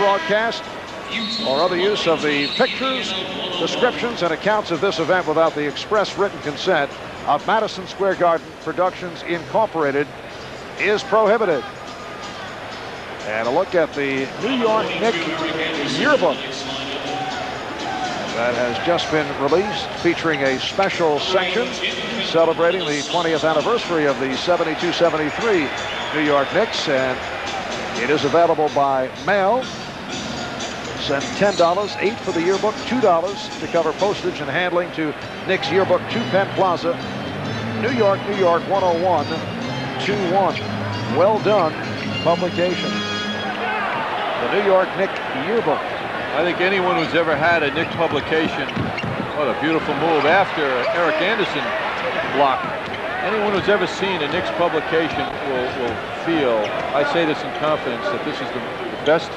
rebroadcast or other use of the pictures, descriptions, and accounts of this event without the express written consent of Madison Square Garden Productions Incorporated is prohibited. And a look at the New York Knicks yearbook that has just been released, featuring a special section celebrating the 20th anniversary of the 72-73 New York Knicks, and it is available by mail. Send $10, $8 for the yearbook, $2 to cover postage and handling to Knicks Yearbook, 2 Penn Plaza, New York, 10121. Well done publication. The New York Knicks Yearbook. I think anyone who's ever had a Knicks publication, what a beautiful move after Eric Anderson block. Anyone who's ever seen a Knicks publication will feel, I say this in confidence, that this is the best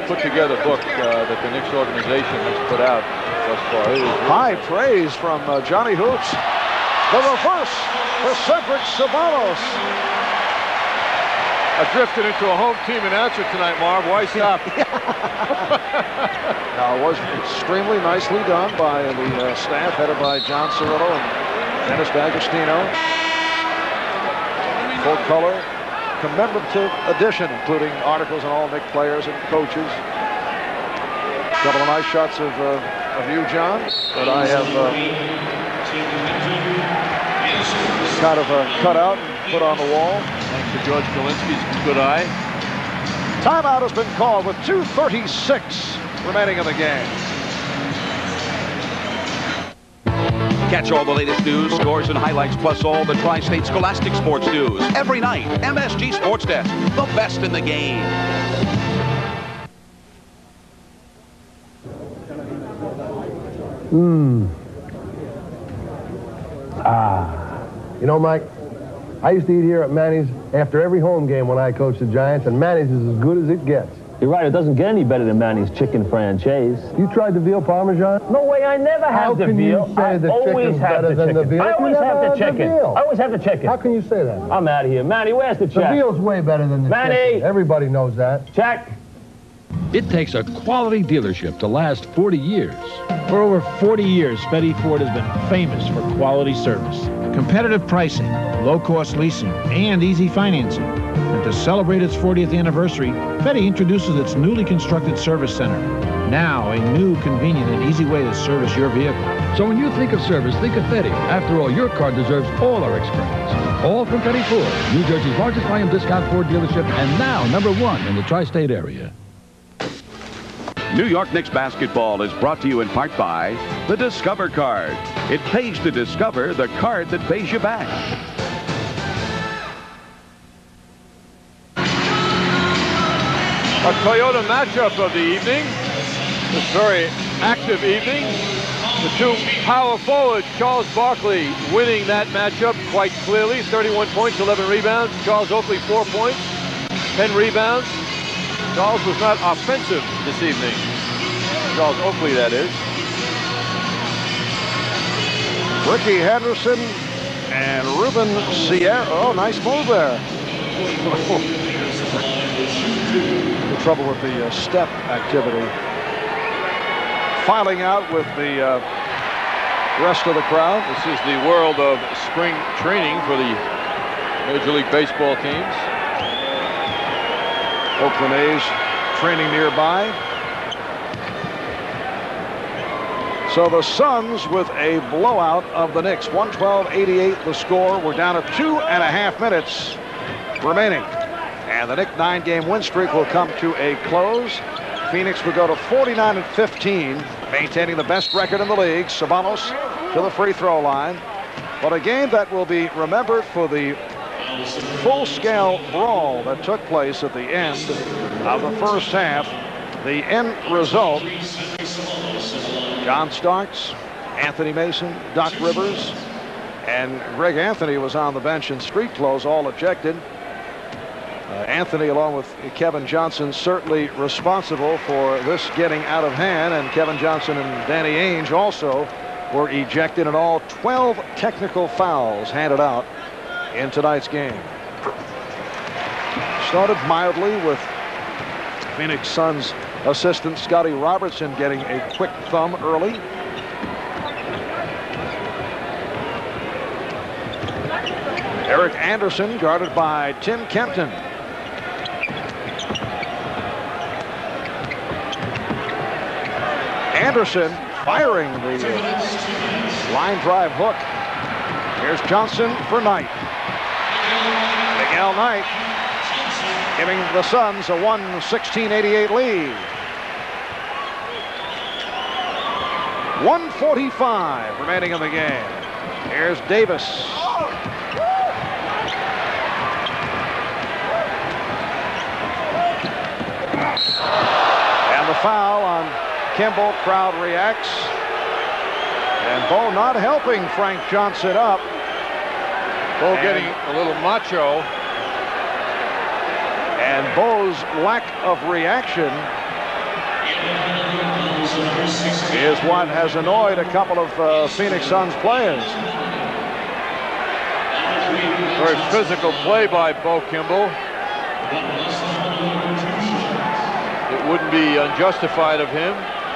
put together book that the Knicks organization has put out thus far. High praise from Johnny Hoops. The reverse for Cedric Ceballos. I drifted into a home team announcer tonight, Marv. Why stop? Now, it was extremely nicely done by the staff, headed by John Cirillo and Dennis D'Agostino. Full color commemorative edition, including articles on all Knicks players and coaches. A couple of nice shots of you, John, that I have kind of cut out and put on the wall. Thanks to George Kalinsky's good eye. Timeout has been called with 2:36 remaining in the game. Catch all the latest news, scores, and highlights, plus all the Tri-State Scholastic sports news every night. MSG Sports Desk, the best in the game. You know, Mike, I used to eat here at Manny's after every home game when I coached the Giants, and Manny's is as good as it gets. You're right, it doesn't get any better than Manny's chicken franchise. You tried the veal parmesan? No way, I never have the veal. I always have the chicken. I always have the chicken. I always have the chicken. How can you say that? I'm out of here. Manny, where's the check? The veal's way better than the chicken. Everybody knows that. Check. It takes a quality dealership to last 40 years. For over 40 years, Fetty Ford has been famous for quality service, competitive pricing, low-cost leasing, and easy financing. And to celebrate its 40th anniversary, Fetty introduces its newly constructed service center. Now, a new, convenient, and easy way to service your vehicle. So when you think of service, think of Fetty. After all, your car deserves all our experience. All from Fetty Ford, New Jersey's largest volume discount Ford dealership, and now #1 in the tri-state area. New York Knicks basketball is brought to you in part by the Discover card. It pays to discover the card that pays you back. A Toyota matchup of the evening. This very active evening. The two power forwards, Charles Barkley winning that matchup quite clearly. 31 points, 11 rebounds. Charles Oakley, 4 points, 10 rebounds. Charles was not offensive this evening. Charles Oakley, that is. Ricky Henderson and Ruben Sierra. Oh, nice move there. The trouble with the step activity. Filing out with the rest of the crowd. This is the world of spring training for the Major League Baseball teams. Oakland A's training nearby. So the Suns with a blowout of the Knicks. 112-88 the score. We're down to 2.5 minutes remaining. And the Knicks 9-game win streak will come to a close. Phoenix will go to 49-15, maintaining the best record in the league. Ceballos to the free throw line. But a game that will be remembered for the full-scale brawl that took place at the end of the first half. The end result, John Starks, Anthony Mason, Doc Rivers, and Greg Anthony was on the bench in street clothes, all ejected. Anthony, along with Kevin Johnson, certainly responsible for this getting out of hand, and Kevin Johnson and Danny Ainge also were ejected, and all 12 technical fouls handed out in tonight's game. Started mildly with Phoenix Suns assistant Scotty Robertson getting a quick thumb early. Eric Anderson guarded by Tim Kempton. Anderson firing the line drive hook. Here's Johnson for Knight. Miguel Knight giving the Suns a 116-88 lead. 1:45 remaining in the game. Here's Davis. And the foul on Kimball. Crowd reacts. And Bo not helping Frank Johnson up. Bo getting a little macho. And Bo's lack of reaction is what has annoyed a couple of Phoenix Suns players. Very physical play by Bo Kimball. It wouldn't be unjustified of him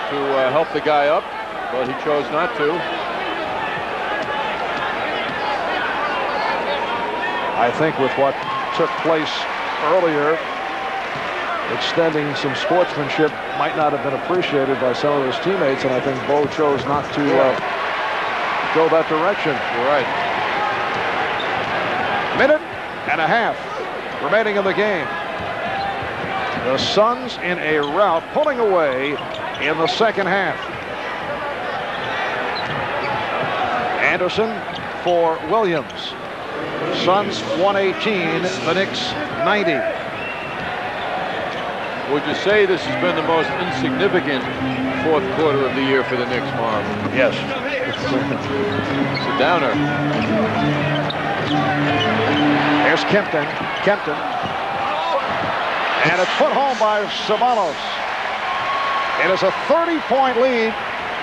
to help the guy up, but he chose not to. I think with what took place earlier, extending some sportsmanship might not have been appreciated by some of his teammates, and I think Bo chose not to go that direction. You're right. Minute and a half remaining in the game. The Suns in a rout, pulling away in the second half. Anderson for Williams. Suns 118, the Knicks 90. Would you say this has been the most insignificant fourth quarter of the year for the Knicks, Marv? Yes. It's a downer. There's Kempton. And it's put home by Ceballos. It is a 30-point lead.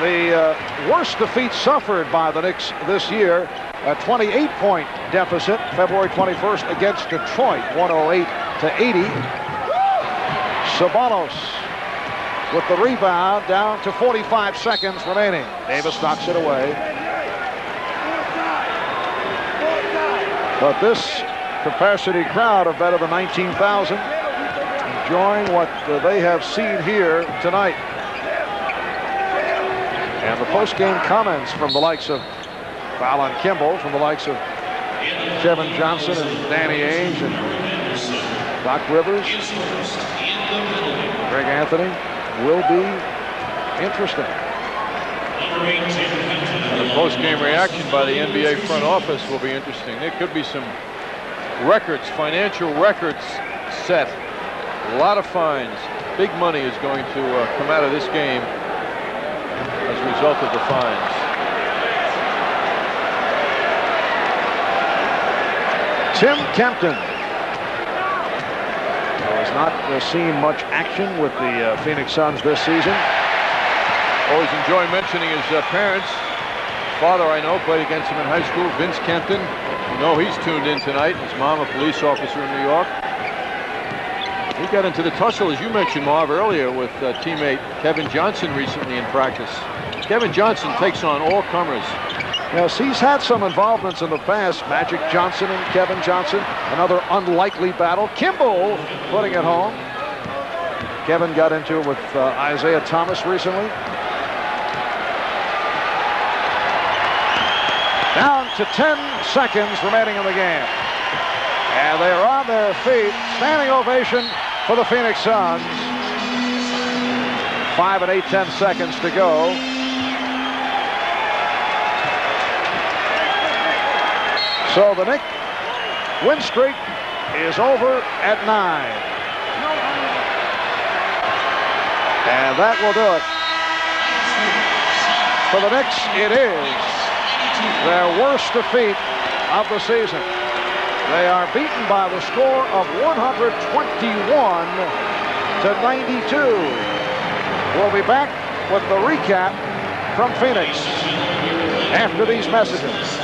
The worst defeat suffered by the Knicks this year. A 28-point deficit February 21st against Detroit, 108-80. Ceballos with the rebound, down to 45 seconds remaining. Davis knocks it away. But this capacity crowd of better than 19,000 enjoying what they have seen here tonight. And the post-game comments from the likes of Fallon Kimball, from the likes of Kevin Johnson and Danny Ainge and Doc Rivers, Greg Anthony, will be interesting. And the post-game reaction by the NBA front office will be interesting. There could be some records, financial records set. A lot of fines. Big money is going to come out of this game as a result of the fines. Tim Kempton has not seen much action with the Phoenix Suns this season. Always enjoy mentioning his parents. Father, I know, played against him in high school, Vince Kempton. You know he's tuned in tonight. His mom, a police officer in New York. He got into the tussle, as you mentioned, Marv, earlier with teammate Kevin Johnson recently in practice. Kevin Johnson takes on all comers. Yes, he's had some involvements in the past. Magic Johnson and Kevin Johnson, another unlikely battle. Kimball putting it home. Kevin got into it with Isaiah Thomas recently. Down to 10 seconds remaining in the game. And they are on their feet. Standing ovation for the Phoenix Suns. 5 and 8/10 seconds to go. So the Knicks win streak is over at 9. And that will do it. For the Knicks, it is their worst defeat of the season. They are beaten by the score of 121-92. We'll be back with the recap from Phoenix after these messages.